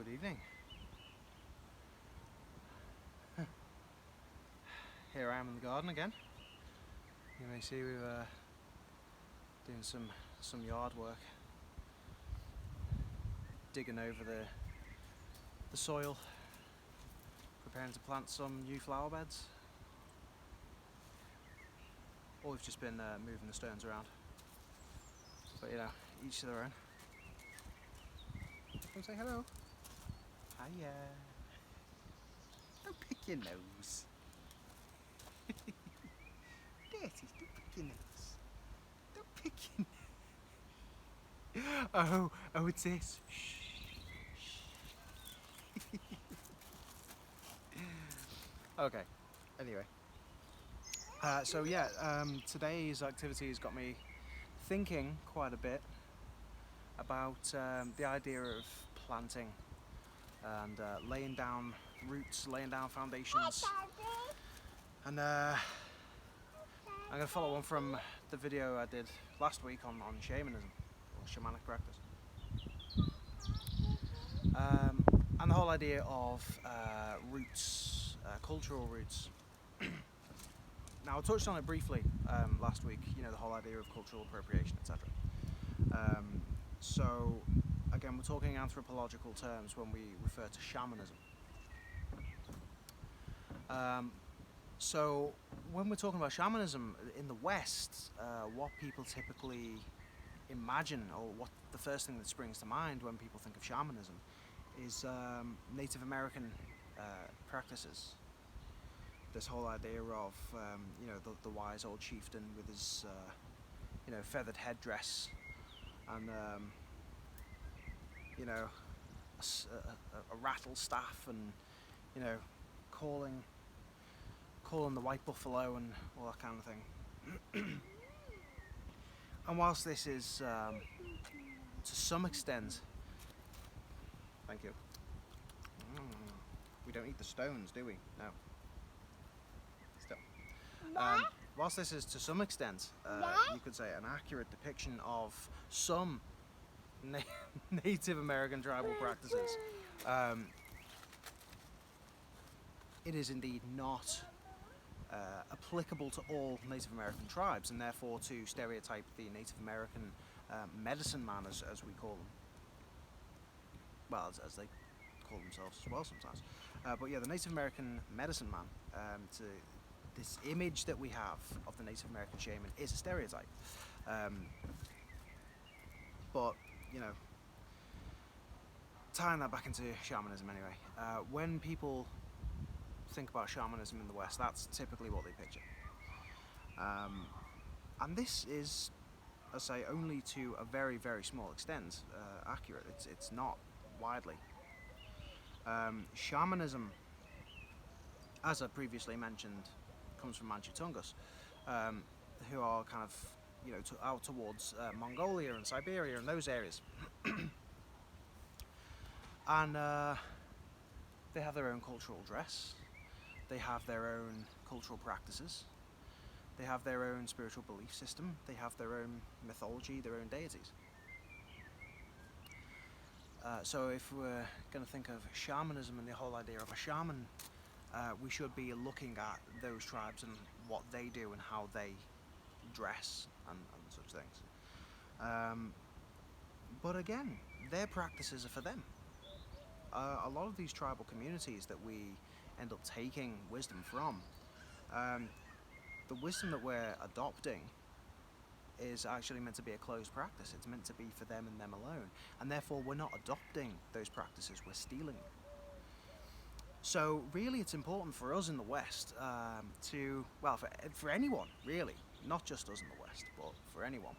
good evening. Here I am in the garden again. You may see we've doing some yard work, digging over the soil, preparing to plant some new flower beds. Or we've just been moving the stones around. But you know, each to their own. Come say hello. Hiya. Don't pick your nose. Dirty, don't pick your nose. Don't pick your nose. Oh, it's this. Shh. Okay, anyway. So yeah, today's activity has got me thinking quite a bit about the idea of planting and laying down roots, laying down foundations. And I'm going to follow on from the video I did last week on shamanism, or shamanic practice. And the whole idea of roots, cultural roots. Now I touched on it briefly last week, you know, the whole idea of cultural appropriation, etc. So again, we're talking anthropological terms when we refer to shamanism. So when we're talking about shamanism in the West, what people typically imagine, or what the first thing that springs to mind when people think of shamanism, is Native American practices. This whole idea of you know, the wise old chieftain with his you know, feathered headdress and you know, a rattle staff, and you know, calling the white buffalo and all that kind of thing. And whilst this is to some extent, thank you, we don't eat the stones, do we? No. Still. Whilst this is to some extent, you could say, an accurate depiction of some Native American tribal practices, it is indeed not applicable to all Native American tribes, and therefore to stereotype the Native American medicine man, as we call them. Well, as they call themselves as well sometimes. But yeah, the Native American medicine man, to this image that we have of the Native American shaman is a stereotype. But, you know, tying that back into shamanism anyway, when people think about shamanism in the West, that's typically what they picture. And this is, I say, only to a very, very small extent accurate. It's not widely. Shamanism, as I previously mentioned, comes from Manchu Tungus, who are kind of, you know, out towards Mongolia and Siberia and those areas. And they have their own cultural dress, they have their own cultural practices, they have their own spiritual belief system, they have their own mythology, their own deities. So if we're going to think of shamanism and the whole idea of a shaman, we should be looking at those tribes and what they do and how they dress and such things. But again, their practices are for them. A lot of these tribal communities that we end up taking wisdom from, the wisdom that we're adopting is actually meant to be a closed practice. It's meant to be for them and them alone, and therefore we're not adopting those practices, we're stealing them. So really it's important for us in the West to, well, for anyone really, not just us in the West, but for anyone,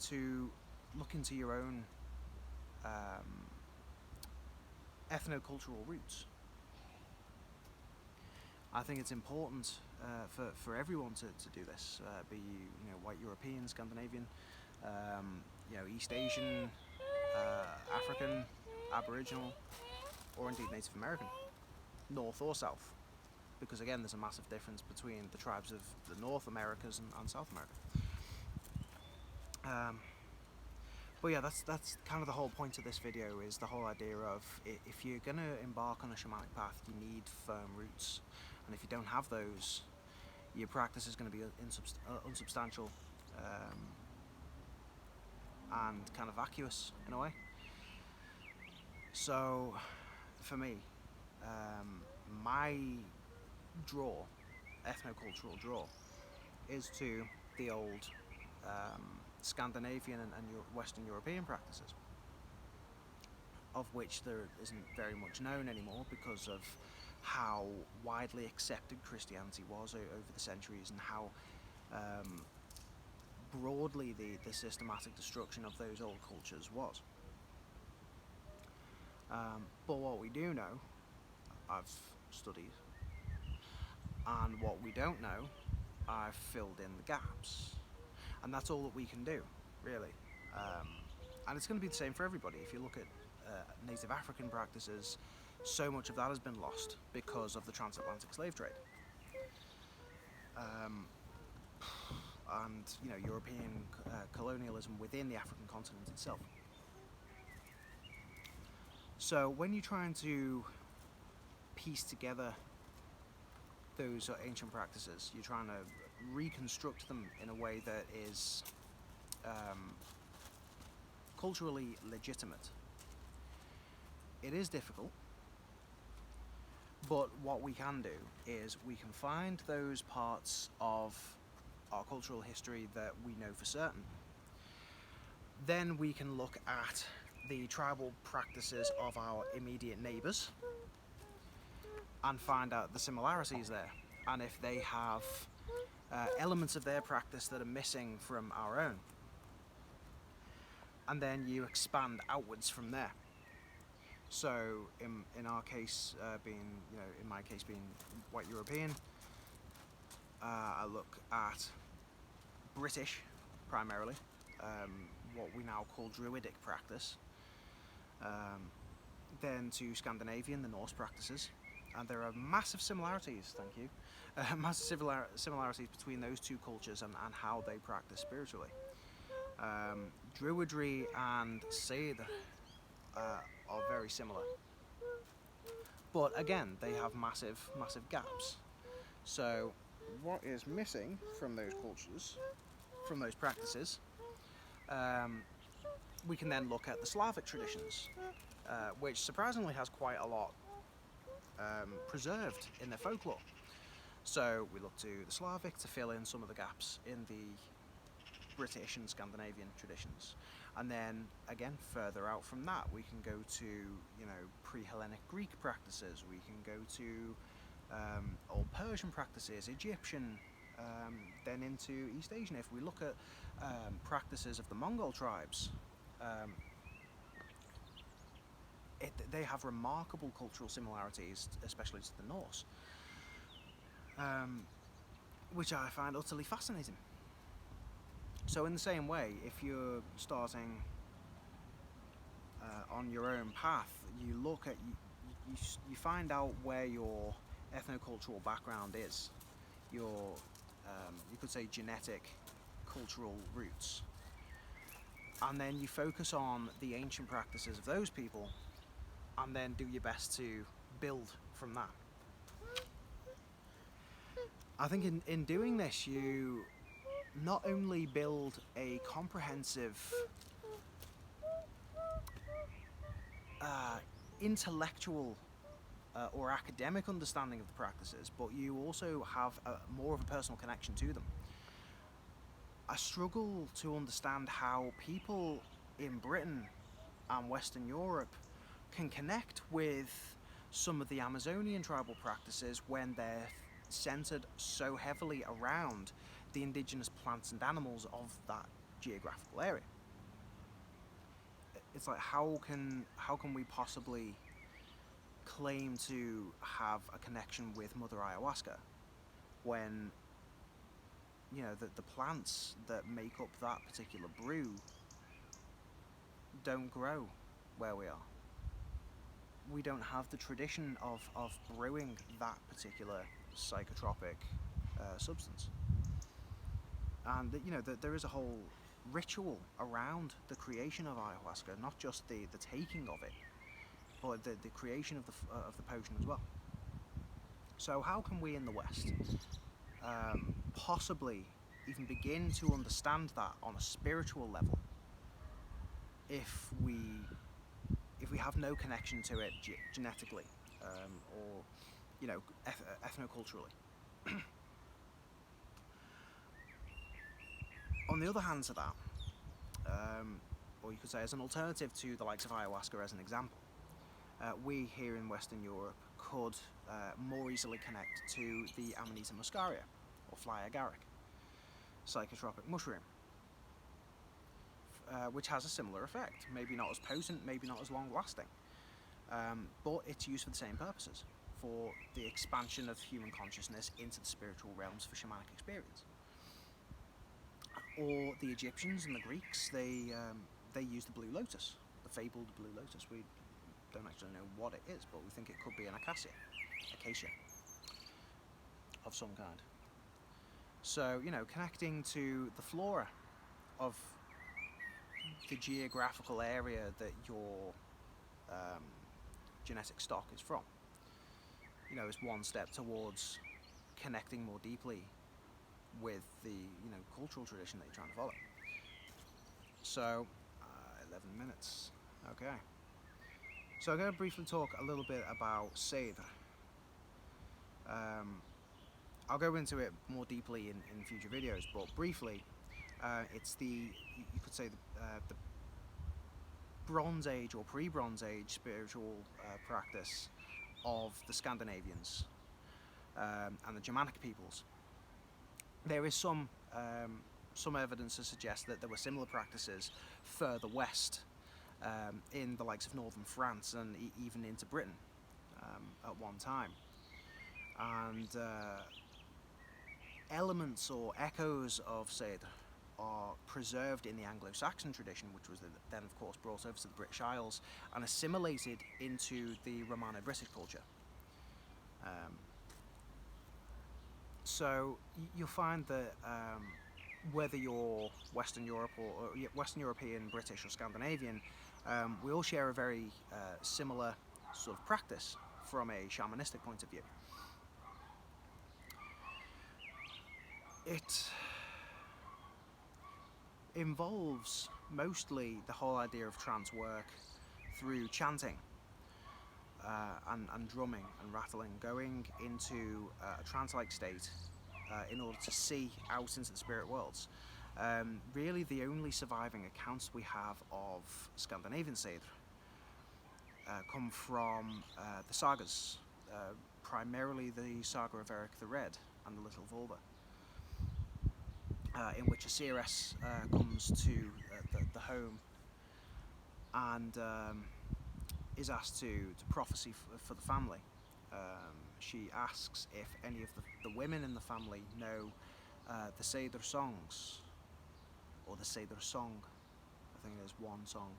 to look into your own ethnocultural roots. I think it's important for everyone to do this, be you know, white European, Scandinavian, you know, East Asian, African, Aboriginal, or indeed Native American, North or South, because again there's a massive difference between the tribes of the North Americas and South America. But yeah, that's kind of the whole point of this video, is the whole idea of if you're going to embark on a shamanic path, you need firm roots, and if you don't have those, your practice is going to be unsubstantial and kind of vacuous in a way. So for me, my draw, ethnocultural draw, is to the old Scandinavian and Western European practices, of which there isn't very much known anymore because of how widely accepted Christianity was over the centuries, and how broadly the systematic destruction of those old cultures was. But what we do know, I've studied, and what we don't know, I've filled in the gaps. And that's all that we can do, really. And it's going to be the same for everybody. If you look at native African practices, so much of that has been lost because of the transatlantic slave trade. And European colonialism within the African continent itself. So when you're trying to piece together those ancient practices, you're trying to reconstruct them in a way that is culturally legitimate. It is difficult, but what we can do is we can find those parts of our cultural history that we know for certain. Then we can look at the tribal practices of our immediate neighbours and find out the similarities there, and if they have elements of their practice that are missing from our own. And then you expand outwards from there. So in our case, in my case being white European, I look at British primarily, what we now call Druidic practice, then to Scandinavian, the Norse practices, and there are massive similarities, thank you, massive similarities between those two cultures and how they practice spiritually. Druidry and Seder are very similar, but again they have massive gaps. So what is missing from those cultures, from those practices, we can then look at the Slavic traditions, which surprisingly has quite a lot preserved in their folklore. So we look to the Slavic to fill in some of the gaps in the British and Scandinavian traditions, and then again further out from that we can go to pre-Hellenic Greek practices, we can go to old Persian practices, Egyptian, then into East Asian. If we look at practices of the Mongol tribes, they have remarkable cultural similarities, especially to the Norse, which I find utterly fascinating. So in the same way, if you're starting on your own path, you look at, you find out where your ethnocultural background is, your you could say genetic cultural roots, and then you focus on the ancient practices of those people, and then do your best to build from that. I think in doing this, you not only build a comprehensive intellectual or academic understanding of the practices, but you also have more of a personal connection to them. I struggle to understand how people in Britain and Western Europe can connect with some of the Amazonian tribal practices when they're centered so heavily around the indigenous plants and animals of that geographical area. It's like, how can we possibly claim to have a connection with Mother Ayahuasca when the plants that make up that particular brew don't grow where we are? We don't have the tradition of brewing that particular psychotropic substance. And there is a whole ritual around the creation of ayahuasca, not just the taking of it, but the creation of the potion as well. So how can we in the West possibly even begin to understand that on a spiritual level if we have no connection to it genetically, or ethnoculturally? On the other hand to that, or you could say as an alternative to the likes of ayahuasca as an example, we here in Western Europe could more easily connect to the Amanita muscaria, or fly agaric, psychotropic mushroom, which has a similar effect. Maybe not as potent, maybe not as long lasting, but it's used for the same purposes, for the expansion of human consciousness into the spiritual realms for shamanic experience. Or the Egyptians and the Greeks, they use the blue lotus, the fabled blue lotus. We don't actually know what it is, but we think it could be an acacia of some kind. So, connecting to the flora of the geographical area that your genetic stock is from, is one step towards connecting more deeply with the cultural tradition that you're trying to follow. So 11 minutes. Okay, so I'm going to briefly talk a little bit about Cedre. I'll go into it more deeply in future videos, but briefly, it's you could say the Bronze Age or pre-Bronze Age spiritual practice of the Scandinavians and the Germanic peoples. There is some evidence to suggest that there were similar practices further west, in the likes of northern France and even into Britain at one time. And elements or echoes of Cedre are preserved in the Anglo-Saxon tradition, which was then of course brought over to the British Isles and assimilated into the Romano-British culture. So you'll find that whether you're Western Europe or Western European, British or Scandinavian, we all share a very similar sort of practice from a shamanistic point of view. It involves mostly the whole idea of trance work through chanting and drumming and rattling, going into a trance-like state in order to see out into the spirit worlds. Really the only surviving accounts we have of Scandinavian Cedre come from the sagas, primarily the saga of Eric the Red and the Little Volva, in which a seeress comes to the home and is asked to prophesy for the family. She asks if any of the women in the family know the Cedre songs, or the Cedre song. I think there's one song.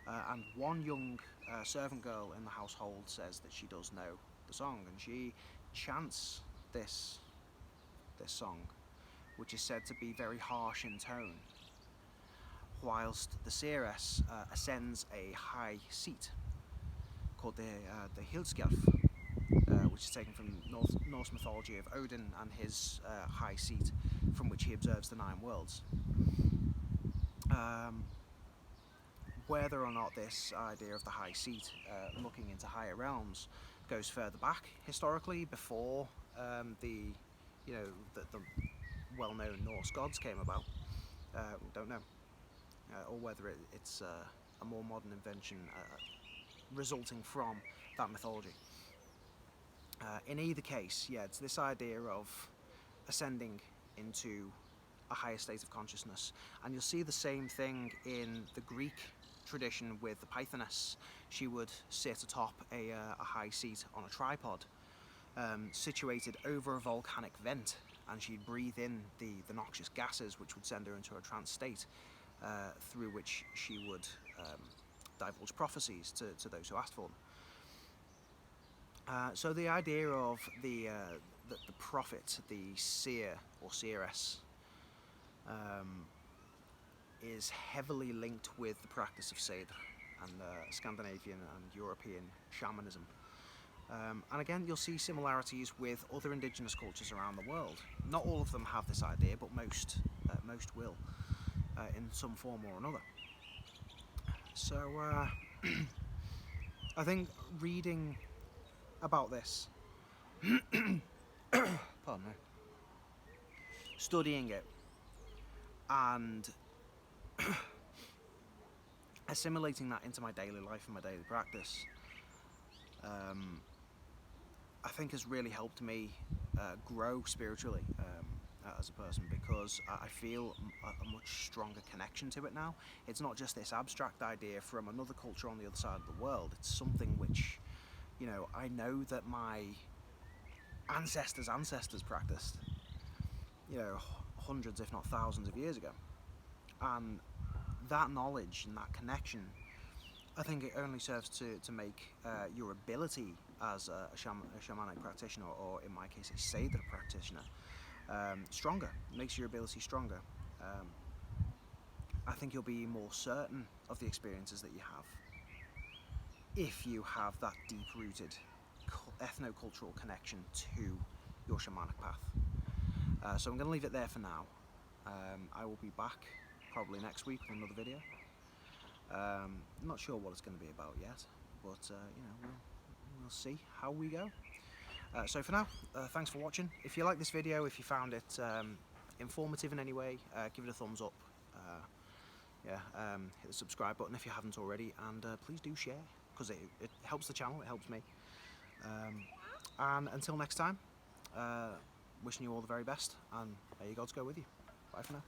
And one young servant girl in the household says that she does know the song, and she chants this song, which is said to be very harsh in tone, whilst the seeress ascends a high seat called the Hildskjalf, which is taken from Norse mythology of Odin and his high seat from which he observes the 9 worlds. Whether or not this idea of the high seat, looking into higher realms, goes further back historically, before the well-known Norse gods came about, we don't know, or whether it's a more modern invention resulting from that mythology. In either case, yeah, it's this idea of ascending into a higher state of consciousness, and you'll see the same thing in the Greek tradition with the Pythoness. She would sit atop a high seat on a tripod, situated over a volcanic vent, and she'd breathe in the noxious gases which would send her into a trance state, through which she would divulge prophecies to those who asked for them. So the idea of the prophet, the seer or seeress, is heavily linked with the practice of Seder and Scandinavian and European shamanism. And again, you'll see similarities with other indigenous cultures around the world. Not all of them have this idea, but most will, in some form or another. So I think reading about this, pardon me, studying it and assimilating that into my daily life and my daily practice, I think has really helped me grow spiritually as a person, because I feel a much stronger connection to it now. It's not just this abstract idea from another culture on the other side of the world. It's something which, you know, I know that my ancestors' practiced, you know, hundreds if not thousands of years ago. And that knowledge and that connection, I think it only serves to make your ability as a shamanic practitioner, or in my case a Seder practitioner, stronger. It makes your ability stronger. I think you'll be more certain of the experiences that you have if you have that deep-rooted ethnocultural connection to your shamanic path. So I'm going to leave it there for now. I will be back probably next week with another video. Not sure what it's going to be about yet, but you know, we'll see how we go. So for now, thanks for watching. If you like this video, if you found it informative in any way, give it a thumbs up. Hit the subscribe button if you haven't already, and please do share, because it helps the channel, it helps me. And until next time, wishing you all the very best, and may your gods go with you. Bye for now.